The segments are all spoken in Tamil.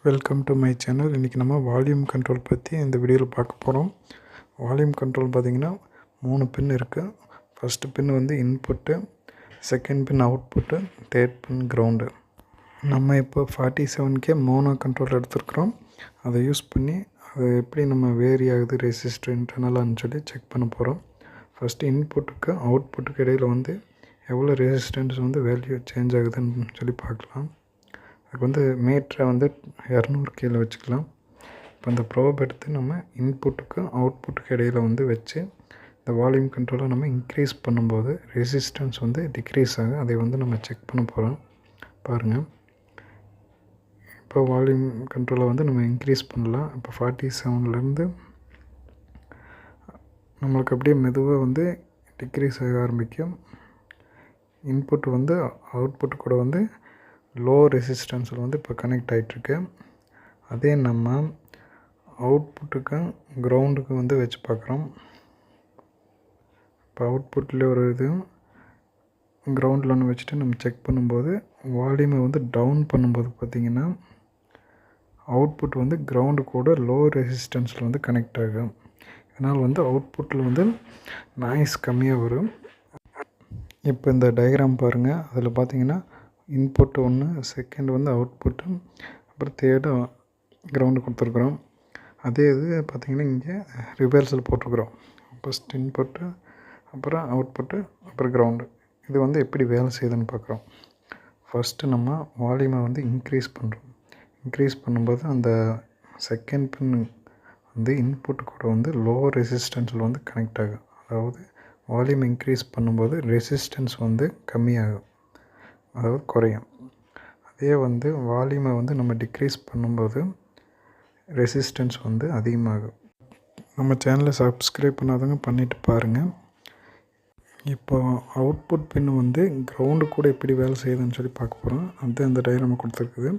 Welcome to my channel. இன்றைக்கி நம்ம வால்யூம் கண்ட்ரோல் பற்றி இந்த வீடியோவில் பார்க்க போகிறோம். வால்யூம் கண்ட்ரோல் பார்த்திங்கன்னா 3 பின் இருக்குது. ஃபஸ்ட்டு பின் வந்து input, second pin output, third pin ground. நம்ம இப்போ 47K மோனோ கண்ட்ரோல் எடுத்துருக்குறோம். அதை யூஸ் பண்ணி அது எப்படி நம்ம வேரி ஆகுது ரெசிஸ்டர் இன்டர்னலான்னு சொல்லி செக் பண்ண போகிறோம். ஃபஸ்ட்டு இன்புட்டுக்கு அவுட்புட்டுக்கு இடையில் வந்து எவ்வளோ ரெசிஸ்டன்ஸ் வந்து வேல்யூ சேஞ்ச் ஆகுதுன்னு சொல்லி பார்க்கலாம். அதுக்கு வந்து மீட்டரை வந்து 200 கீழே வச்சுக்கலாம். இப்போ அந்த ப்ரோப் எடுத்து நம்ம இன்புட்டுக்கும் அவுட்புட்டுக்கு இடையில் வந்து வச்சு இந்த வால்யூம் கண்ட்ரோலை நம்ம இன்க்ரீஸ் பண்ணும்போது ரெசிஸ்டன்ஸ் வந்து டிக்ரீஸ் ஆகும். அதை வந்து நம்ம செக் பண்ண போகிறோம். பாருங்கள், இப்போ வால்யூம் கண்ட்ரோலை வந்து நம்ம இன்க்ரீஸ் பண்ணலாம். இப்போ 47லேருந்து நம்மளுக்கு அப்படியே மெதுவாக வந்து டிக்ரீஸ் ஆக ஆரம்பிக்கும். இன்புட் வந்து அவுட்புட் கூட வந்து லோ ரெசிஸ்டன்ஸில் வந்து இப்போ கனெக்ட் ஆகிட்டுருக்கு. அதே நம்ம அவுட்புட்டுக்கும் கிரவுண்டுக்கும் வந்து வச்சு பார்க்குறோம். இப்போ அவுட்புட்டில் ஒரு இதுவும் கிரவுண்டில் ஒன்று வச்சுட்டு நம்ம செக் பண்ணும்போது வால்யூமை வந்து டவுன் பண்ணும்போது பார்த்திங்கன்னா அவுட்புட் வந்து கிரவுண்டு கூட லோ ரெசிஸ்டன்ஸில் வந்து கனெக்ட் ஆகும். இதனால் வந்து அவுட்புட்டில் வந்து நாய்ஸ் கம்மியாக வரும். இப்போ இந்த டயக்ராம் பாருங்கள். அதில் பார்த்திங்கன்னா இன்புட் ஒன்று, செகண்ட் வந்து அவுட்புட்டு, அப்புறம் தேர்டு கிரவுண்டு கொடுத்துருக்குறோம். அதே இது பார்த்திங்கன்னா இங்கே ரிவர்ஸில் போட்டிருக்குறோம். ஃபஸ்ட் இன்புட்டு, அப்புறம் அவுட்புட்டு, அப்புறம் கிரவுண்டு. இது வந்து எப்படி வேலை செய்யுதுன்னு பார்க்குறோம். ஃபஸ்ட்டு நம்ம வால்யூமை வந்து இன்க்ரீஸ் பண்ணுறோம். இன்க்ரீஸ் பண்ணும்போது அந்த செகண்ட் பின் வந்து இன்புட்டு கூட வந்து லோ ரெசிஸ்டன்ஸில் வந்து கனெக்ட் ஆகும். அதாவது வால்யூம் இன்க்ரீஸ் பண்ணும்போது ரெசிஸ்டன்ஸ் வந்து கம்மியாகும், அதாவது குறையும். அதே வந்து வால்யூமை வந்து நம்ம டிக்ரீஸ் பண்ணும்போது ரெசிஸ்டன்ஸ் வந்து அதிகமாகும். நம்ம சேனலை சப்ஸ்கிரைப் பண்ணாதவங்க பண்ணிவிட்டு பாருங்கள். இப்போ அவுட்புட் பின் வந்து கிரவுண்டு கூட எப்படி வேலை செய்யுதுன்னு சொல்லி பார்க்க போகிறோம். அது அந்த டயக்ராம் கொடுத்துருக்குது.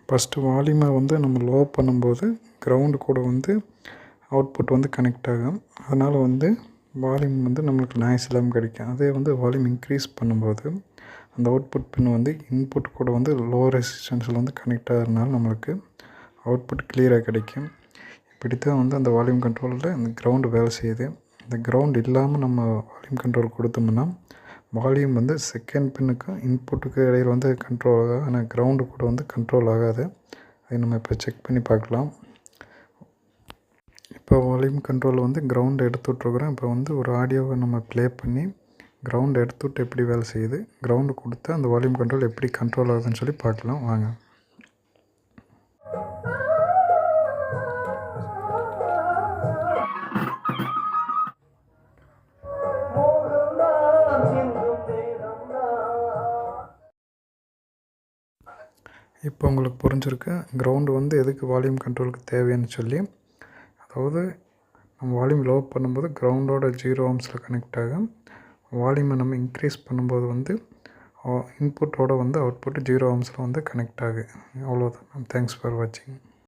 ஃபஸ்ட்டு வால்யூமை வந்து நம்ம லோ பண்ணும்போது கிரவுண்டு கூட வந்து அவுட்புட் வந்து கனெக்ட் ஆகும். அதனால் வந்து வால்யூம் வந்து நம்மளுக்கு நாய்ஸ் இல்லாமல் கிடைக்கும். அதே வந்து வால்யூம் இன்க்ரீஸ் பண்ணும்போது அந்த அவுட்புட் பின் வந்து இன்புட் கூட வந்து லோ ரெசிஸ்டன்ஸில் வந்து கனெக்ட் ஆகிறதுனால நம்மளுக்கு அவுட்புட் கிளியராக கிடைக்கும். இப்படி தான் வந்து அந்த வால்யூம் கண்ட்ரோலில் இந்த கிரவுண்டு வேலை செய்யுது. இந்த கிரவுண்ட் இல்லாமல் நம்ம வால்யூம் கண்ட்ரோல் கொடுத்தோம்னா வால்யூம் வந்து செகண்ட் பின்னுக்கும் இன்புட்டுக்கு இடையில் வந்து கண்ட்ரோல் ஆகும். ஆனால் கிரவுண்டு கூட வந்து கண்ட்ரோல் ஆகாது. அதை நம்ம இப்போ செக் பண்ணி பார்க்கலாம். இப்போ வால்யூம் கண்ட்ரோல் வந்து கிரவுண்டு எடுத்து விட்ருக்குறோம். இப்போ வந்து ஒரு ஆடியோவை நம்ம ப்ளே பண்ணி கிரவுண்டு எடுத்துவிட்டு எப்படி வேலை செய்யுது, கிரவுண்டு கொடுத்து அந்த வால்யூம் கண்ட்ரோல் எப்படி கண்ட்ரோல் ஆகுதுன்னு சொல்லி பார்க்கலாம் வாங்க. இப்போ உங்களுக்கு புரிஞ்சிருக்கு கிரவுண்டு வந்து எதுக்கு வால்யூம் கண்ட்ரோலுக்கு தேவைன்னு சொல்லி. அதாவது நம்ம வால்யூம் லோ பண்ணும்போது கிரவுண்டோட 0 ohmஸில் கனெக்ட் ஆகும். வால்யூமை நம்ம இன்க்ரீஸ் பண்ணும்போது வந்து இன்புட்டோட வந்து அவுட்புட்டு 0 ohmஸில் வந்து கனெக்ட் ஆகும். அவ்வளோதான். தேங்க்ஸ் ஃபார் வாட்சிங்.